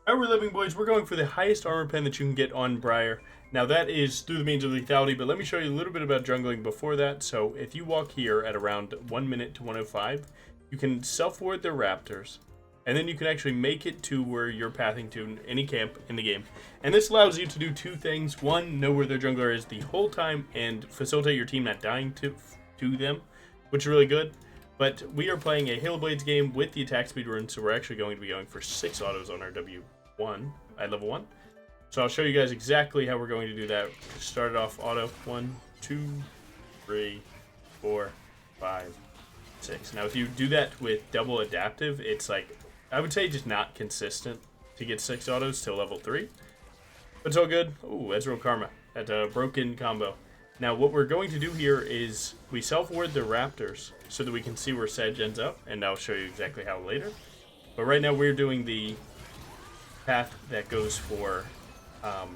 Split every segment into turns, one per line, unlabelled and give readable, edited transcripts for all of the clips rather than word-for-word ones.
Alright, we're living boys. We're going for the highest armor pen that you can get on Briar. Now that is through the means of lethality, but let me show you a little bit about jungling before that. So if you walk here at around 1 minute to 105, you can self-ward their raptors, and then you can actually make it to where you're pathing to any camp in the game. And this allows you to do two things. One, know where their jungler is the whole time and facilitate your team not dying to them, which is really good. But we are playing a Halo Blades game with the attack speed rune, so we're actually going to be going for 6 autos on our W1 at level 1. So I'll show you guys exactly how we're going to do that. Start it off auto. 1, 2, 3, 4, 5, 6. Now if you do that with double adaptive, it's like, I would say just not consistent to get 6 autos till level 3. But it's all good. Ooh, Ezreal Karma at a broken combo. Now what we're going to do here is we self-ward the raptors so that we can see where Sedge ends up, and I'll show you exactly how later. But right now we're doing the path that goes for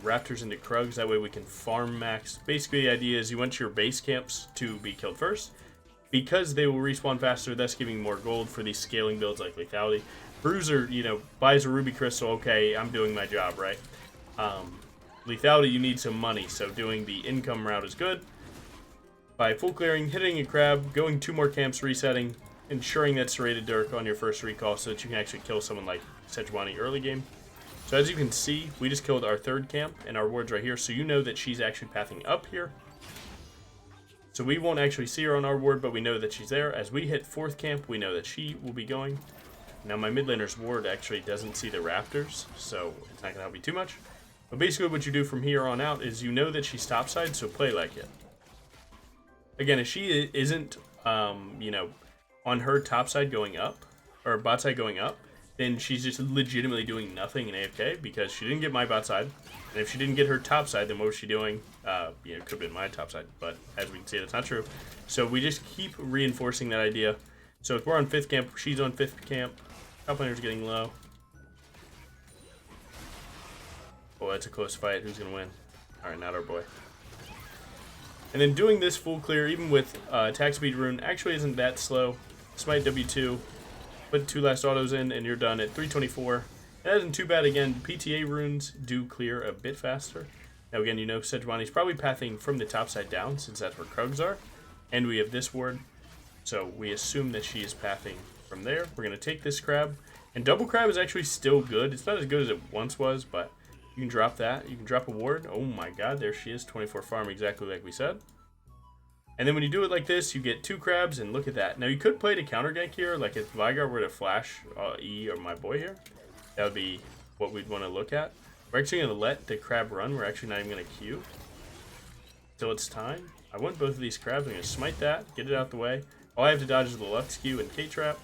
raptors into Krugs. That way we can farm max. Basically the idea is you want your base camps to be killed first, because they will respawn faster, thus giving more gold for these scaling builds like Lethality. Bruiser, you know, buys a ruby crystal, okay, I'm doing my job, right? Lethality, you need some money, so doing the income route is good. By full clearing, hitting a crab, going 2 more camps, resetting, ensuring that serrated dirk on your first recall so that you can actually kill someone like Sejuani early game. So as you can see, we just killed our 3rd camp, and our ward's right here, so you know that she's actually pathing up here. So we won't actually see her on our ward, but we know that she's there. As we hit 4th camp, we know that she will be going. Now my mid laner's ward actually doesn't see the raptors, so it's not going to help me too much. But basically what you do from here on out is you know that she's topside, so play like it. Again, if she isn't, you know, on her topside going up, or bot side going up, then she's just legitimately doing nothing in AFK because she didn't get my bot side. And if she didn't get her top side, then what was she doing? You know, it could have been my top side, but as we can see, that's not true. So we just keep reinforcing that idea. So if we're on 5th camp, she's on 5th camp. Top laner's getting low. Oh, that's a close fight. Who's going to win? Alright, not our boy. And then doing this full clear, even with attack speed rune, actually isn't that slow. Smite W2, put 2 last autos in, and you're done at 324. That isn't too bad. Again, PTA runes do clear a bit faster. Now again, you know Sejuani's probably pathing from the top side down, since that's where Krugs are. And we have this ward, so we assume that she is pathing from there. We're going to take this crab, and double crab is actually still good. It's not as good as it once was, but you can drop that. You can drop a ward. Oh my god, there she is. 24 farm, exactly like we said. And then when you do it like this, you get 2 crabs, and look at that. Now you could play to counter gank here, like if Vigar were to flash E or my boy here. That would be what we'd want to look at. We're actually going to let the crab run. We're actually not even going to queue till it's time. I want both of these crabs. I'm going to smite that, get it out the way. All I have to dodge is the left skew and K-trap.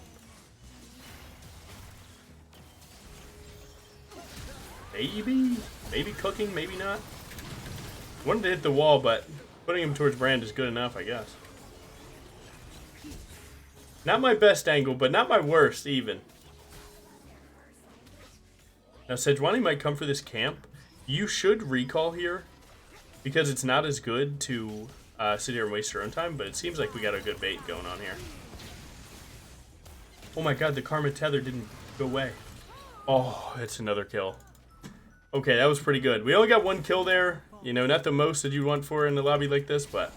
Maybe cooking, maybe not. Wanted to hit the wall, but putting him towards Brand is good enough, I guess. Not my best angle, but not my worst, even. Now, Sejuani might come for this camp. You should recall here, because it's not as good to sit here and waste your own time, but it seems like we got a good bait going on here. Oh my god, the Karma Tether didn't go away. Oh, it's another kill. Okay, that was pretty good. We only got 1 kill there. You know, not the most that you want for in the lobby like this, but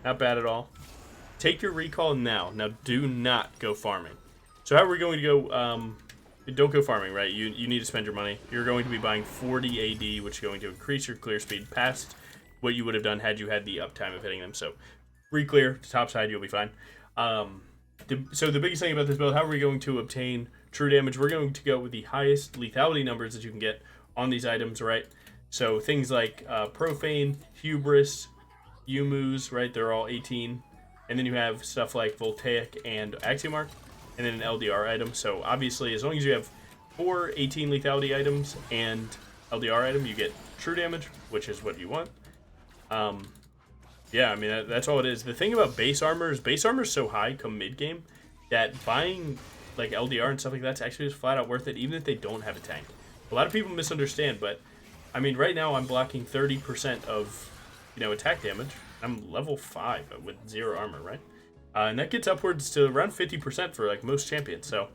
not bad at all. Take your recall now. Now, do not go farming. So how are we going to go? Don't go farming, right? You need to spend your money. You're going to be buying 40 AD, which is going to increase your clear speed past what you would have done had you had the uptime of hitting them. So, re-clear to top side, you'll be fine. So the biggest thing about this build, how are we going to obtain true damage? We're going to go with the highest lethality numbers that you can get on these items, right? So things like Profane, Hubris, Yumu's, right? They're all 18. And then you have stuff like Voltaic and Axiomark, and then an LDR item. So obviously, as long as you have 4 18 lethality items and LDR item, you get true damage, which is what you want. Yeah, I mean, that's all it is. The thing about base armor is so high come mid-game that buying like LDR and stuff like that's actually just flat out worth it, even if they don't have a tank. A lot of people misunderstand, but I mean, right now I'm blocking 30% of, you know, attack damage. I'm level 5 with 0 armor, right? And that gets upwards to around 50% for like most champions. So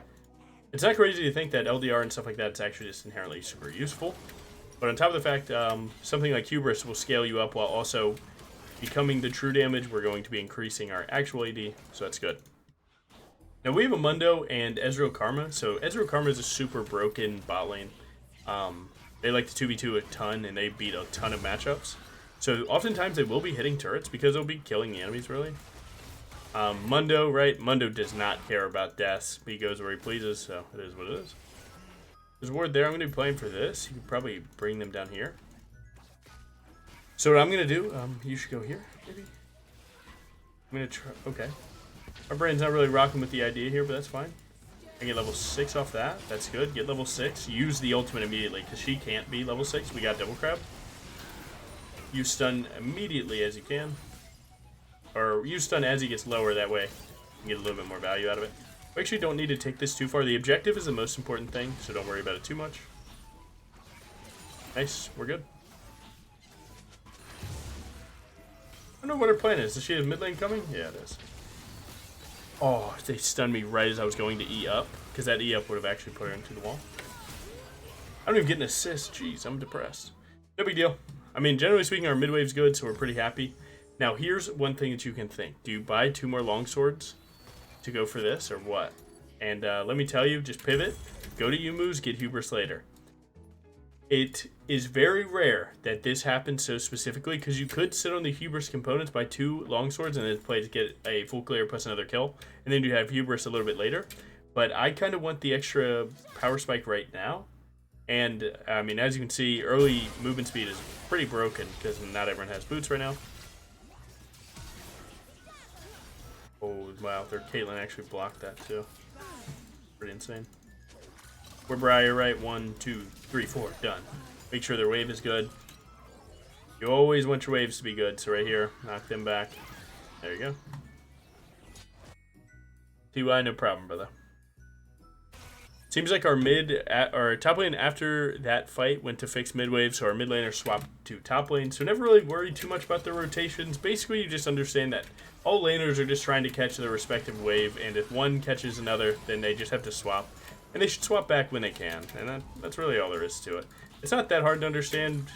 It's not crazy to think that LDR and stuff like that is actually just inherently super useful. But on top of the fact, something like Hubris will scale you up while also becoming the true damage. We're going to be increasing our actual AD, so that's good. Now we have a Mundo and Ezreal Karma. So Ezreal Karma is a super broken bot lane. They like to 2v2 a ton, and they beat a ton of matchups. So oftentimes they will be hitting turrets because they'll be killing the enemies, really. Mundo, right? Mundo does not care about deaths. He goes where he pleases, so it is what it is. There's a ward there. I'm going to be playing for this. You can probably bring them down here. So what I'm going to do, you should go here, maybe? I'm going to try, okay. Our brain's not really rocking with the idea here, but that's fine. I get level 6 off that. That's good. Get level 6. Use the ultimate immediately, because she can't be level 6. We got double crab. Use stun immediately as you can. Or use stun as he gets lower, that way you can get a little bit more value out of it. We actually don't need to take this too far. The objective is the most important thing, so don't worry about it too much. Nice. We're good. I don't know what her plan is. Does she have mid lane coming? Yeah, it is. Oh, they stunned me right as I was going to E up, because that E up would have actually put her into the wall. I don't even get an assist. Jeez, I'm depressed. No big deal. I mean, generally speaking, our mid wave's good, so we're pretty happy. Now, here's one thing that you can think. Do you buy 2 more longswords to go for this, or what? And let me tell you, just pivot, go to Yumu's, get Hubris later. It is very rare that this happens so specifically, because you could sit on the Hubris components, buy 2 longswords, and then play to get a full clear plus another kill, and then you have Hubris a little bit later. But I kind of want the extra power spike right now. And, I mean, as you can see, early movement speed is pretty broken, because not everyone has boots right now. Oh, wow, their Caitlyn actually blocked that, too. Pretty insane. We're Briar, right? 1, 2, 3, 4, done. Make sure their wave is good. You always want your waves to be good, so right here, knock them back. There you go. TY, no problem, brother. Seems like our our top lane after that fight went to fix mid wave, so our mid laner swapped to top lane. So never really worried too much about the rotations. Basically, you just understand that all laners are just trying to catch their respective wave, and if one catches another, then they just have to swap. And they should swap back when they can, and that's really all there is to it. It's not that hard to understand.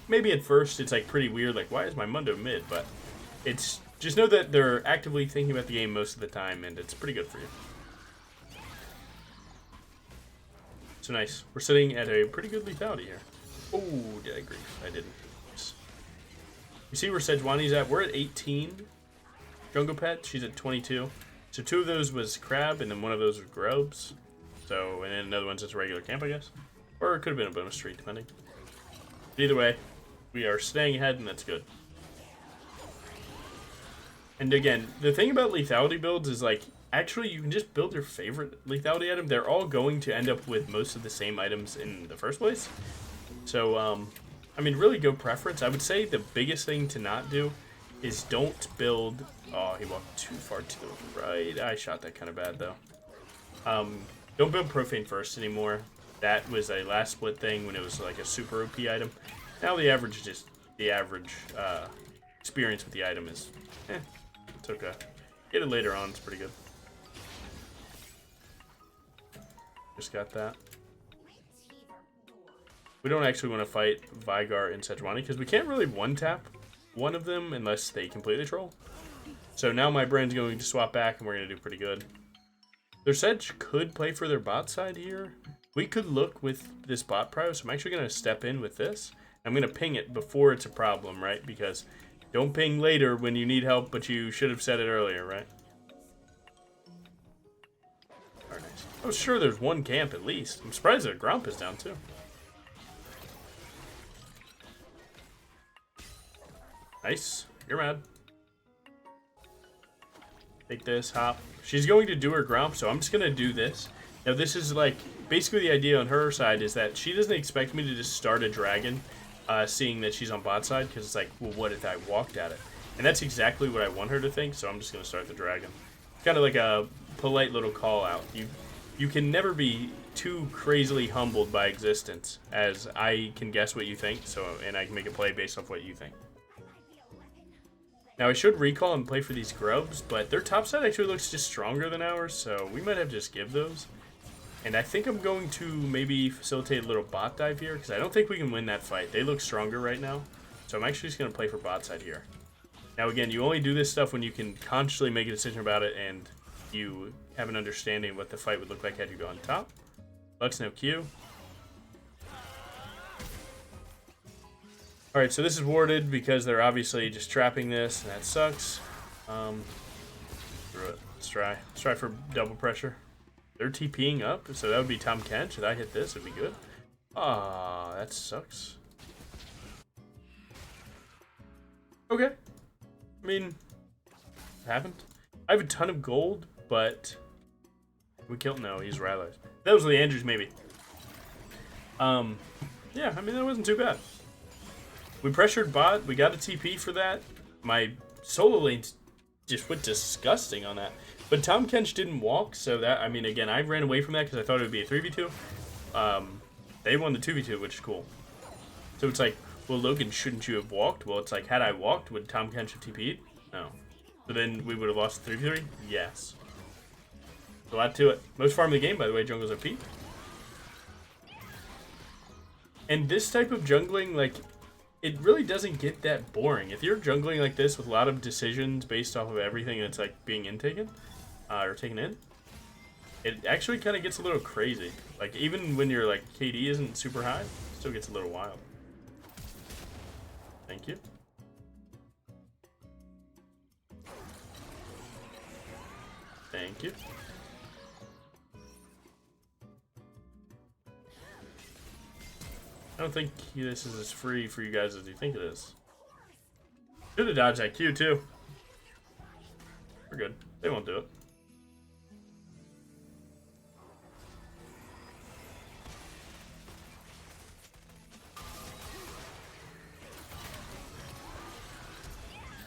Maybe at first it's like pretty weird, like why is my Mundo mid? But it's just know that they're actively thinking about the game most of the time, and it's pretty good for you. So nice. We're sitting at a pretty good lethality here. Oh, did I grief? I didn't. You see where Sejuani's at? We're at 18. Jungle Pet, she's at 22. So 2 of those was Crab, and then 1 of those was Grubs. So, and then another one's just a regular camp, I guess. Or it could have been a bonus streak, depending. But either way, we are staying ahead, and that's good. And again, the thing about lethality builds is, like, actually you can just build your favorite lethality item. They're all going to end up with most of the same items in the first place. So, I mean, really go preference. I would say the biggest thing to not do is don't build... Oh, he walked too far to the right. I shot that kind of bad, though. Don't build Profane first anymore. That was a last split thing when it was like a super OP item. Now the average is just... The average experience with the item is... it's okay. Get it later on, it's pretty good. Just got that. We don't actually want to fight Veigar and Sejuani because we can't really one-tap one of them unless they completely troll. So now my brain's going to swap back and we're going to do pretty good. Their Sedge could play for their bot side here. We could look with this bot prio, so I'm actually going to step in with this. I'm going to ping it before it's a problem, right? Because don't ping later when you need help, but you should have said it earlier, right? Alright, nice. I was sure there's one camp at least. I'm surprised that Gromp is down too. Nice. You're mad. Take this, hop. She's going to do her Gromp, so I'm just going to do this. Now this is like, basically the idea on her side is that she doesn't expect me to just start a dragon, seeing that she's on bot side, because it's like, well, what if I walked at it? And that's exactly what I want her to think, so I'm just going to start the dragon. Kind of like a polite little call out. You can never be too crazily humbled by existence, as I can guess what you think, so and I can make a play based off what you think. Now, I should recall and play for these grubs, but their top side actually looks just stronger than ours, so we might have to just give those. And I think I'm going to maybe facilitate a little bot dive here, because I don't think we can win that fight. They look stronger right now, so I'm actually just going to play for bot side here. Now, again, you only do this stuff when you can consciously make a decision about it, and you have an understanding of what the fight would look like had you gone top. Lux no Q. Alright, so this is warded because they're obviously just trapping this, and that sucks. Screw it. Let's try. Let's try for double pressure. They're TPing up, so that would be Tom Kent. Should I hit this? It'd be good. Ah, that sucks. Okay. I mean, it happened. I have a ton of gold, but we killed. No, he's rallied. That was the Andrews, maybe. Yeah, I mean, that wasn't too bad. We pressured bot. We got a TP for that. My solo lanes just went disgusting on that. But Tom Kench didn't walk, so that, I mean, again, I ran away from that because I thought it would be a 3v2. They won the 2v2, which is cool. So it's like, well, Logan, shouldn't you have walked? Well, it's like, had I walked, would Tom Kench have TP'd? No. So then we would have lost 3v3? Yes. A lot to it. Most farm of the game, by the way, jungles are P. And this type of jungling, like, it really doesn't get that boring. If you're jungling like this with a lot of decisions based off of everything that's like being intaken, or taken in, it actually kind of gets a little crazy. Like even when your like KD isn't super high, it still gets a little wild. Thank you. Thank you. I don't think this is as free for you guys as you think it is. Should have dodged that Q too. We're good. They won't do it.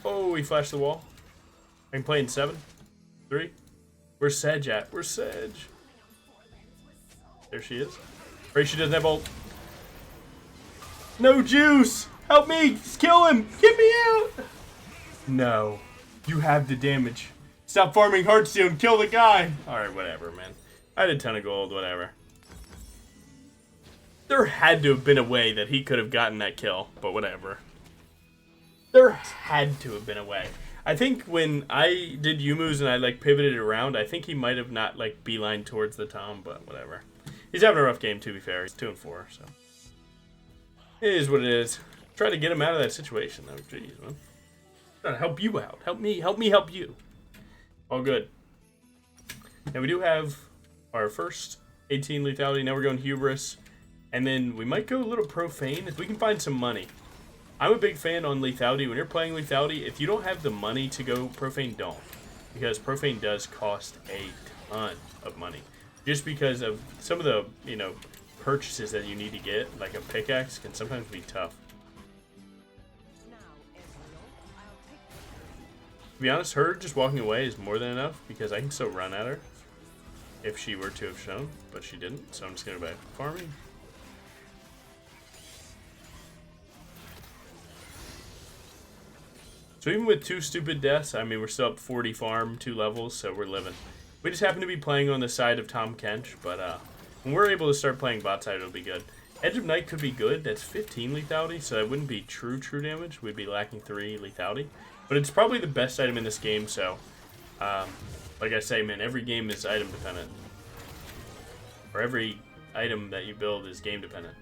Oh, he flashed the wall. I can play in 7, 3. Where's Sedge at? Where's Sedge? There she is. Pray she doesn't have ult. No juice! Help me! Just kill him! Get me out! No. You have the damage. Stop farming Hearthstone. Kill the guy. Alright, whatever, man. I had a ton of gold, whatever. There had to have been a way that he could have gotten that kill, but whatever. There had to have been a way. I think when I did Yumu's and I like pivoted around, I think he might have not like beeline towards the Tom, but whatever. He's having a rough game, to be fair. He's 2-4, so. It is what it is. Try to get him out of that situation, though. Jeez, man. Trying to help you out. Help me help you. All good. Now we do have our first 18 lethality. Now we're going hubris. And then we might go a little profane if we can find some money. I'm a big fan on lethality. When you're playing lethality, if you don't have the money to go profane, don't. Because profane does cost a ton of money. Just because of some of the, you know, purchases that you need to get, like a pickaxe, can sometimes be tough. To be honest, her just walking away is more than enough because I can still run at her if she were to have shown, but she didn't, so I'm just going to go back farming. So even with 2 stupid deaths, I mean, we're still up 40 farm, 2 levels, so we're living. We just happen to be playing on the side of Tom Kench, but when we're able to start playing bot side, it'll be good. Edge of Night could be good. That's 15 lethality, so that wouldn't be true damage. We'd be lacking 3 lethality. But it's probably the best item in this game, so like I say, man, every game is item dependent. Or every item that you build is game dependent.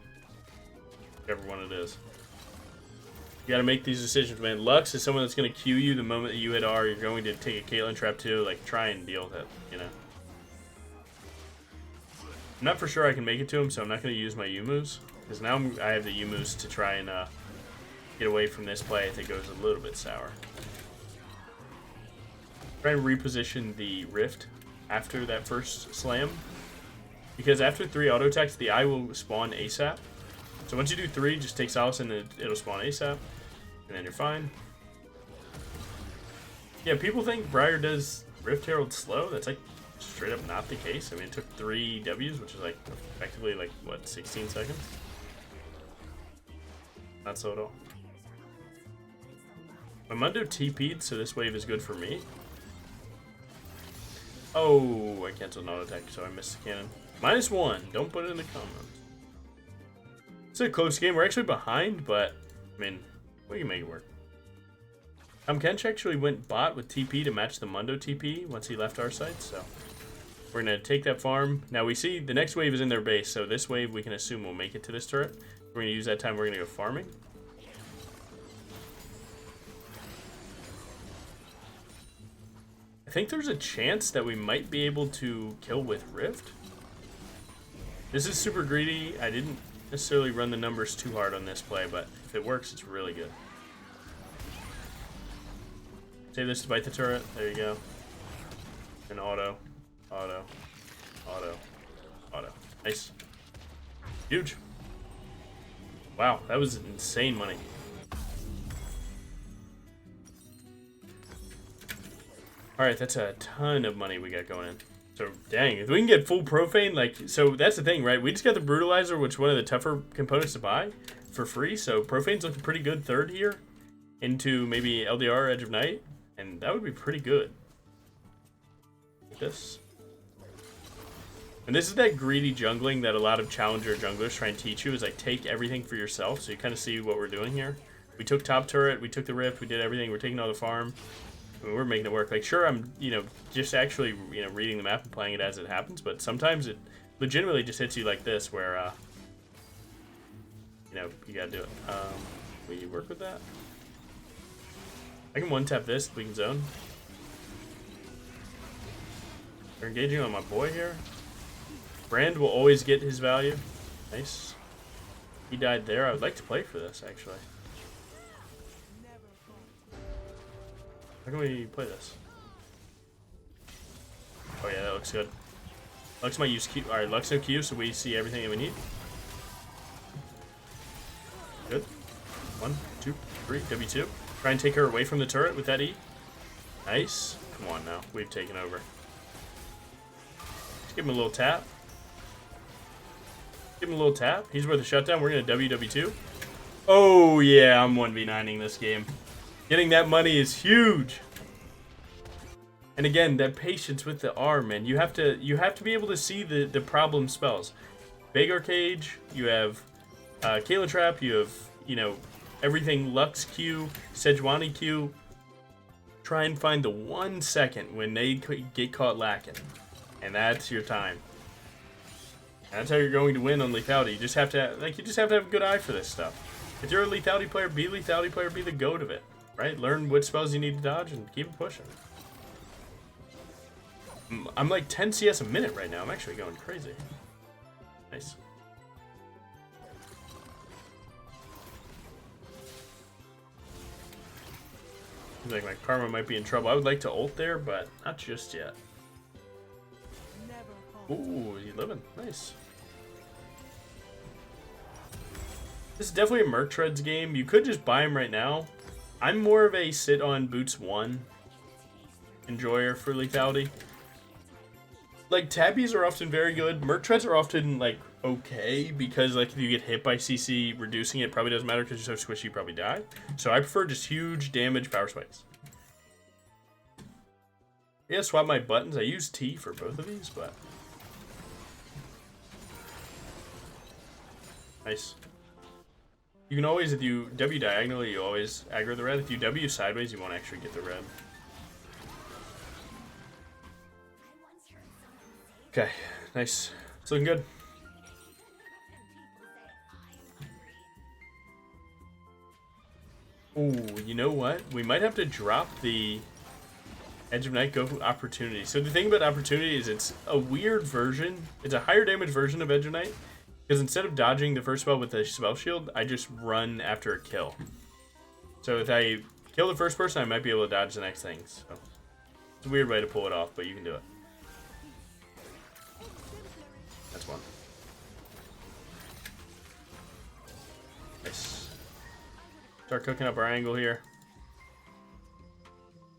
Whichever one it is. You gotta make these decisions, man. Lux is someone that's gonna Q you the moment that you hit R. You're going to take a Caitlyn trap too. Like, try and deal with it, you know. I'm not for sure I can make it to him, so I'm not gonna use my Yumus. Because now I have the Yumus to try and get away from this play if it goes a little bit sour. Try and reposition the Rift after that first slam. Because after 3 auto attacks, the eye will spawn ASAP. So once you do 3, just take Solace and it'll spawn ASAP. And then you're fine. Yeah, people think Briar does Rift Herald slow. That's like straight up not the case. I mean, it took 3 Ws, which is like effectively like, what, 16 seconds? Not slow at all. My Mundo TP'd, so this wave is good for me. Oh, I canceled an auto attack, so I missed the cannon. -1. Don't put it in the comments. It's a close game. We're actually behind, but I mean, we can make it work. Kench actually went bot with TP to match the Mundo TP once he left our side, so we're gonna take that farm. Now we see the next wave is in their base, so this wave we can assume we'll make it to this turret. We're gonna use that time. We're gonna go farming. I think there's a chance that we might be able to kill with Rift. This is super greedy. I didn't necessarily run the numbers too hard on this play, but if it works, it's really good. Save this to bite the turret. There you go. And auto, auto, auto, auto. Nice. Huge. Wow, that was insane money. Alright, that's a ton of money we got going in. So, dang, if we can get full profane, like, so that's the thing, right? We just got the Brutalizer, which is one of the tougher components to buy for free. So, profane's looking pretty good third here into maybe LDR, Edge of Night, and that would be pretty good. Like this. And this is that greedy jungling that a lot of challenger junglers try and teach you, is like take everything for yourself. So you kind of see what we're doing here. We took top turret, we took the rift, we did everything, we're taking all the farm. I mean, we're making it work. Like, sure, I'm, just actually, reading the map and playing it as it happens, but sometimes it legitimately just hits you like this, where, you gotta do it. Will you work with that? I can one-tap this, we can zone. They're engaging on my boy here. Brand will always get his value. Nice. He died there. I would like to play for this, actually. How can we play this? Oh yeah, that looks good. Lux might use Q. Alright, Lux no Q, so we see everything that we need. Good. 1, 2, 3, W2. Try and take her away from the turret with that E. Nice. Come on now. We've taken over. Just give him a little tap. Give him a little tap. He's worth a shutdown. We're going to WW2. Oh yeah, I'm 1v9ing this game. Getting that money is huge. And again, that patience with the R, man. You have to be able to see the problem spells. Vagar Cage, you have Kayla Trap, you have, everything Lux Q, Sejuani Q. Try and find the 1 second when they get caught lacking. And that's your time. And that's how you're going to win on Lethality. You just have to have a good eye for this stuff. If you're a Lethality player, be the goat of it. Right? Learn what spells you need to dodge and keep it pushing. I'm like 10 CS a minute right now. I'm actually going crazy. Nice. Seems like my karma might be in trouble. I would like to ult there, but not just yet. Ooh, he's living. Nice. This is definitely a Merc Treads game. You could just buy him right now. I'm more of a sit on boots 1 enjoyer for Lethality. Like, tabbies are often very good. Merc Treads are often, like, okay, because, like, if you get hit by CC, reducing it probably doesn't matter because you're so squishy, you probably die. So I prefer just huge damage power spikes. Yeah, swap my buttons. I use T for both of these, but... Nice. You can always, if you W diagonally, you always aggro the red. If you W sideways, you won't actually get the red. Okay, nice. It's looking good. Ooh, you know what? We might have to drop the Edge of Night, go for Opportunity. So the thing about Opportunity is it's a weird version. It's a higher damage version of Edge of Night. Because instead of dodging the first spell with the spell shield, I just run after a kill. So if I kill the first person, I might be able to dodge the next thing. So it's a weird way to pull it off, but you can do it. That's one. Nice. Start cooking up our angle here.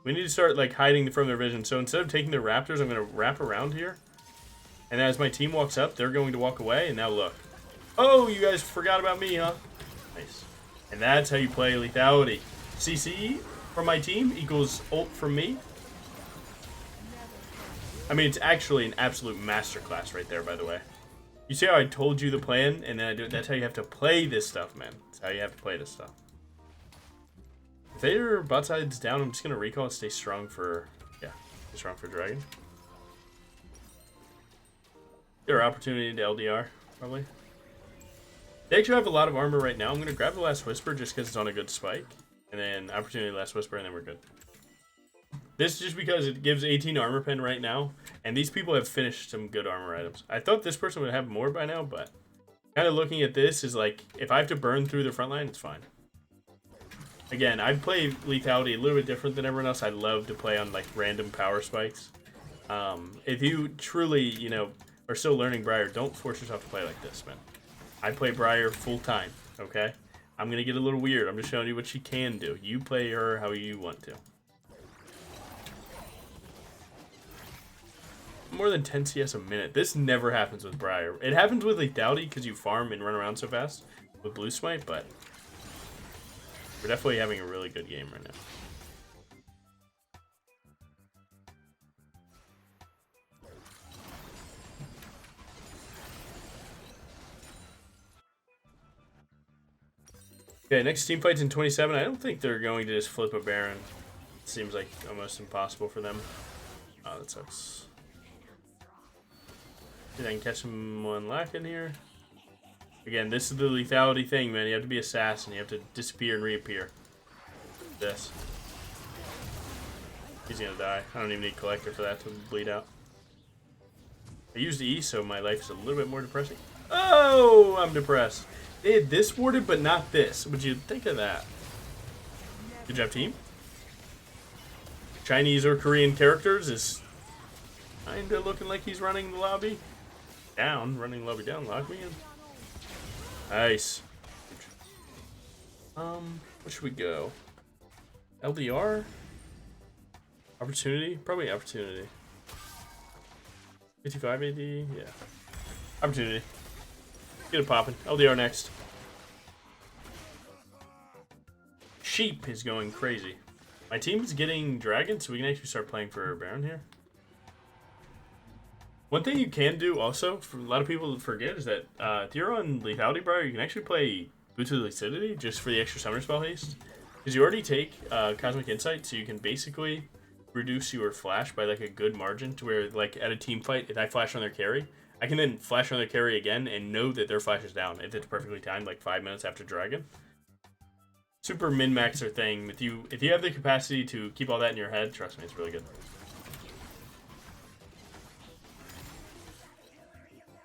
We need to start like hiding from their vision. So instead of taking their raptors, I'm going to wrap around here. And as my team walks up, they're going to walk away. And now look. Oh, you guys forgot about me, huh? Nice. And that's how you play Lethality. CC, from my team equals ult from me. I mean, it's actually an absolute masterclass right there, by the way. You see how I told you the plan, and then I do it? That's how you have to play this stuff, man. That's how you have to play this stuff. If their bot side's down, I'm just going to recall and stay strong for... Yeah, stay strong for Dragon. Get our opportunity to LDR, probably. They actually have a lot of armor right now. I'm going to grab the Last Whisper just because it's on a good spike. And then opportunity Last Whisper, and then we're good. This is just because it gives 18 armor pen right now. And these people have finished some good armor items. I thought this person would have more by now, but... Kind of looking at this is like, if I have to burn through the front line, it's fine. Again, I play Lethality a little bit different than everyone else. I love to play on like random power spikes. If you truly, you know, are still learning Briar, don't force yourself to play like this, man. I play Briar full time, okay? I'm going to get a little weird. I'm just showing you what she can do. You play her how you want to. More than 10 CS a minute. This never happens with Briar. It happens with Lethality because you farm and run around so fast with Blue Smite, but we're definitely having a really good game right now. Okay, next team fight's in 27. I don't think they're going to just flip a Baron. It seems like almost impossible for them. Oh, that sucks. See if I can catch someone lacking here. Again, this is the Lethality thing, man. You have to be assassin. You have to disappear and reappear. This. He's gonna die. I don't even need Collector for that to bleed out. I used E, so my life is a little bit more depressing. Oh, I'm depressed. They had this warded, but not this. Would you think of that? Good job, team. Chinese or Korean characters is kinda looking like he's running the lobby. Down, running the lobby down. Lock me in. Nice. Where should we go? LDR? Opportunity? Probably opportunity. 55 AD? Yeah. Opportunity. Get it popping. LDR next. Sheep is going crazy. My team's getting Dragon, so we can actually start playing for Baron here. One thing you can do also, for a lot of people to forget, is that if you're on Lethality Briar, you can actually play Boots of Lucidity just for the extra summoner spell haste. Because you already take Cosmic Insight, so you can basically reduce your flash by like a good margin to where, like, at a team fight, if I flash on their carry, I can then flash on their carry again and know that their flash is down if it's perfectly timed, like 5 minutes after Dragon. Super min-maxer thing. If you have the capacity to keep all that in your head, trust me, it's really good.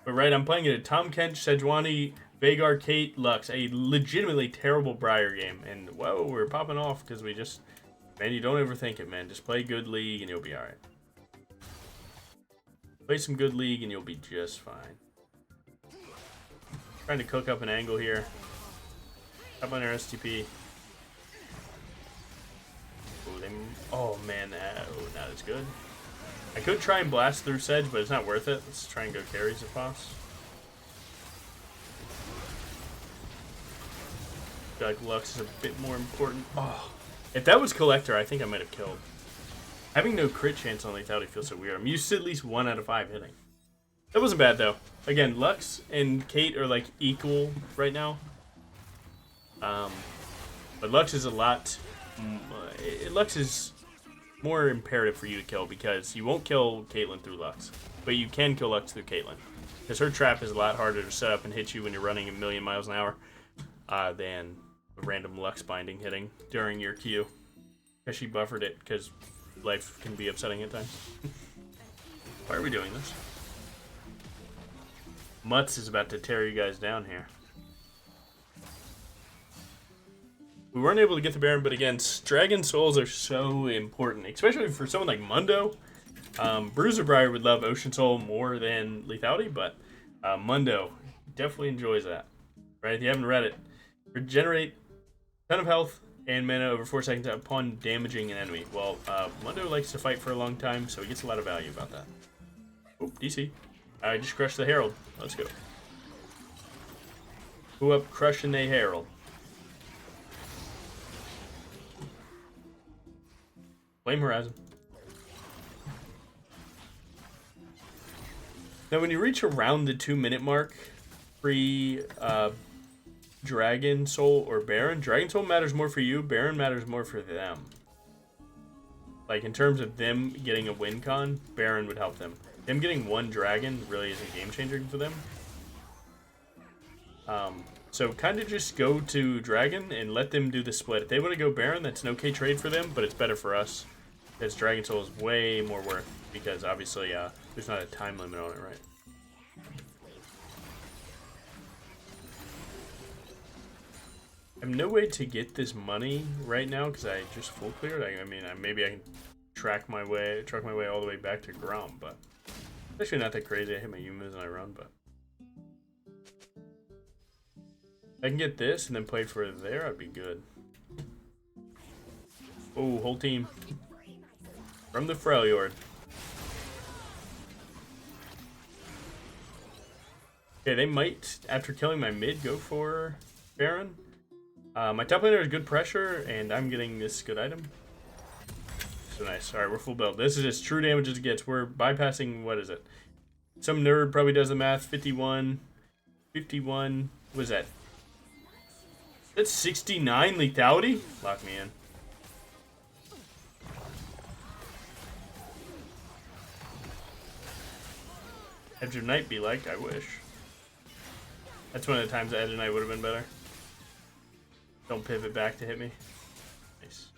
But right, I'm playing it at Tom Kench, Sejuani, Veigar, Kate, Lux. A legitimately terrible Briar game. And, whoa, we're popping off because we just... Man, you don't overthink it, man. Just play good League and you'll be alright. Play some good League and you'll be just fine. Trying to cook up an angle here. Up on our STP. Oh, man. Oh, not as good. I could try and blast through Sedge, but it's not worth it. Let's try and go carries if possible. I feel like Lux is a bit more important. Oh, if that was Collector, I think I might have killed. Having no crit chance on Lethality feels so weird. I'm used to at least 1 out of 5 hitting. That wasn't bad, though. Again, Lux and Kate are, like, equal right now. But Lux is a lot... Lux is more imperative for you to kill because you won't kill Caitlyn through Lux. But you can kill Lux through Caitlyn. Because her trap is a lot harder to set up and hit you when you're running a million miles an hour than a random Lux binding hitting during your Q. Because she buffered it because life can be upsetting at times. Why are we doing this? Mutz is about to tear you guys down here. We weren't able to get the Baron, but again, Dragon Souls are so important, especially for someone like Mundo. Bruiser Briar would love Ocean Soul more than Lethality, but Mundo definitely enjoys that. Right? If you haven't read it, regenerate a ton of health and mana over 4 seconds upon damaging an enemy. Well, Mundo likes to fight for a long time, so he gets a lot of value about that. Oh, DC. I just crushed the Herald. Let's go. Who up crushing the Herald? Flame Horizon. Now, when you reach around the 2-minute mark, free Dragon Soul or Baron. Dragon Soul matters more for you. Baron matters more for them. Like, in terms of them getting a win con, Baron would help them. Them getting one Dragon really isn't game changer for them. So kind of just go to Dragon and let them do the split. If they want to go Baron, that's an okay trade for them, but it's better for us. Because Dragon Soul is way more worth. Because obviously, there's not a time limit on it, right? I have no way to get this money right now because I just full cleared. I mean, maybe I can truck my way all the way back to Grom, but it's actually not that crazy. I hit my Yumas and I run, but if I can get this and then play for there, I'd be good. Oh, whole team from the Freljord. Okay, they might, after killing my mid, go for Baron. My top laner has good pressure, and I'm getting this good item. So nice. Alright, we're full build. This is as true damage as it gets. We're bypassing, what is it? Some nerd probably does the math. 51. 51. What is that? That's 69 lethality? Lock me in. Edge of Night be like, I wish. That's one of the times that Edge of Night would have been better. Don't pivot back to hit me. Nice.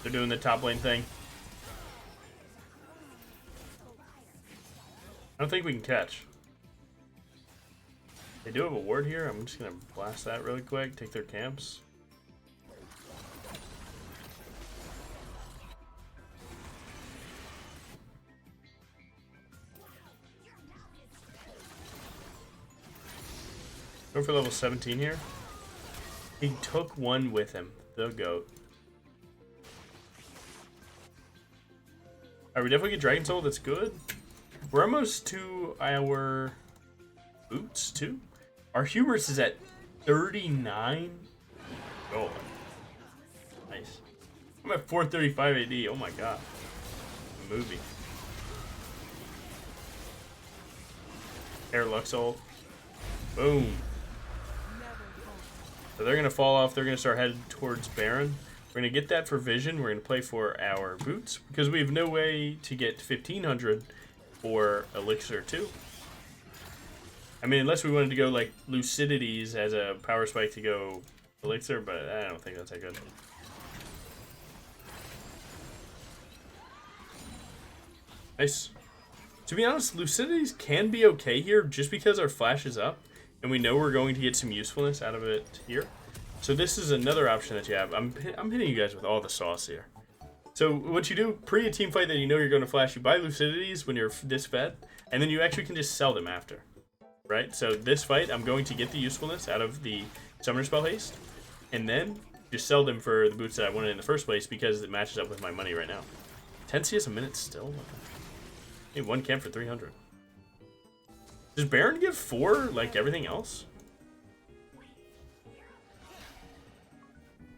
They're doing the top lane thing. I don't think we can catch. They do have a ward here. I'm just going to blast that really quick. Take their camps. Go for level 17 here. He took one with him. The goat. Alright, we definitely get Dragon Soul. That's good. We're almost to our boots, too. Our Hubris is at 39 gold. Nice. I'm at 435 AD. Oh my god. Movie. Air Lux ult. Boom. So they're going to fall off. They're going to start heading towards Baron. We're going to get that for Vision. We're going to play for our boots. Because we have no way to get 1500 for Elixir 2. I mean, unless we wanted to go like Lucidities as a power spike to go Elixir. But I don't think that's that good. Nice. To be honest, Lucidities can be okay here just because our flash is up. And we know we're going to get some usefulness out of it here. So this is another option that you have. I'm hitting you guys with all the sauce here. So what you do, pre a team fight that you know you're going to flash, you buy Lucidities when you're this fed. And then you actually can just sell them after. Right? So this fight, I'm going to get the usefulness out of the Summoner Spell Haste. And then just sell them for the boots that I wanted in the first place because it matches up with my money right now. 10 CS a minute still? Hey, one camp for 300. Does Baron give 4 like everything else?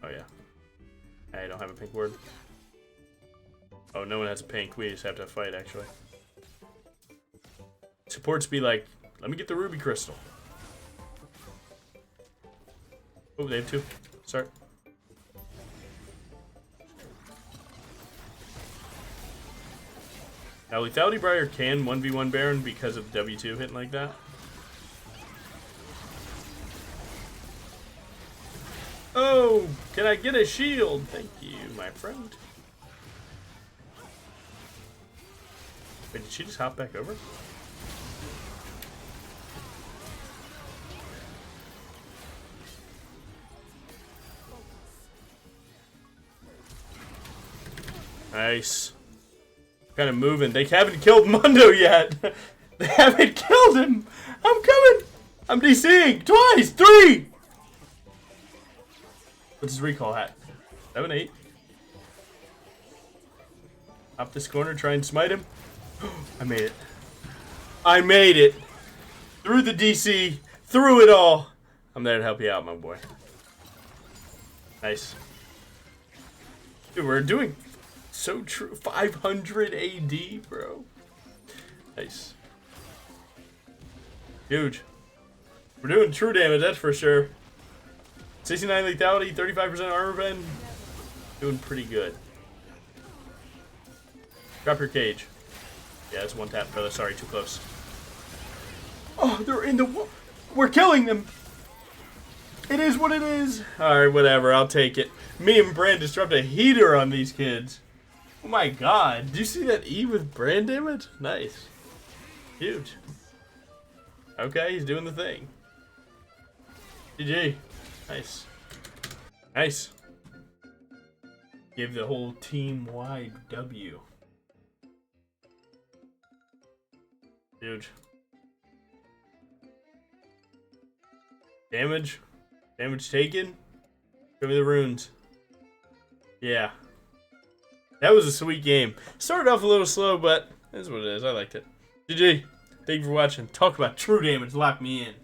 Oh yeah. I don't have a pink word. Oh, no one has a pink. We just have to fight actually. Supports be like, let me get the ruby crystal. Oh, they have 2. Start. Now, Lethality Briar can 1v1 Baron because of W2 hitting like that. Oh, can I get a shield? Thank you, my friend. Wait, did she just hop back over? Nice. Kind of moving. They haven't killed Mundo yet. They haven't killed him. I'm coming. I'm DCing twice, 3. What's his recall hat? 7, 8. Up this corner, try and smite him. I made it. I made it. Through the DC. Through it all. I'm there to help you out, my boy. Nice. Dude, we're doing so true. 500 AD, bro. Nice. Huge. We're doing true damage, that's for sure. 69 lethality, 35% armor pen. Doing pretty good. Drop your cage. Yeah, it's one tap, brother. Sorry, too close. Oh, they're in the wall. We're killing them. It is what it is. Alright, whatever. I'll take it. Me and Brand disrupt a heater on these kids. Oh my god. Did you see that E with Brand damage? Nice. Huge. Okay, he's doing the thing. GG. Nice. Nice. Give the whole team-wide W. Huge. Damage. Damage taken. Show me the runes. Yeah. That was a sweet game. Started off a little slow, but that's what it is. I liked it. GG. Thank you for watching. Talk about true damage. Lock me in.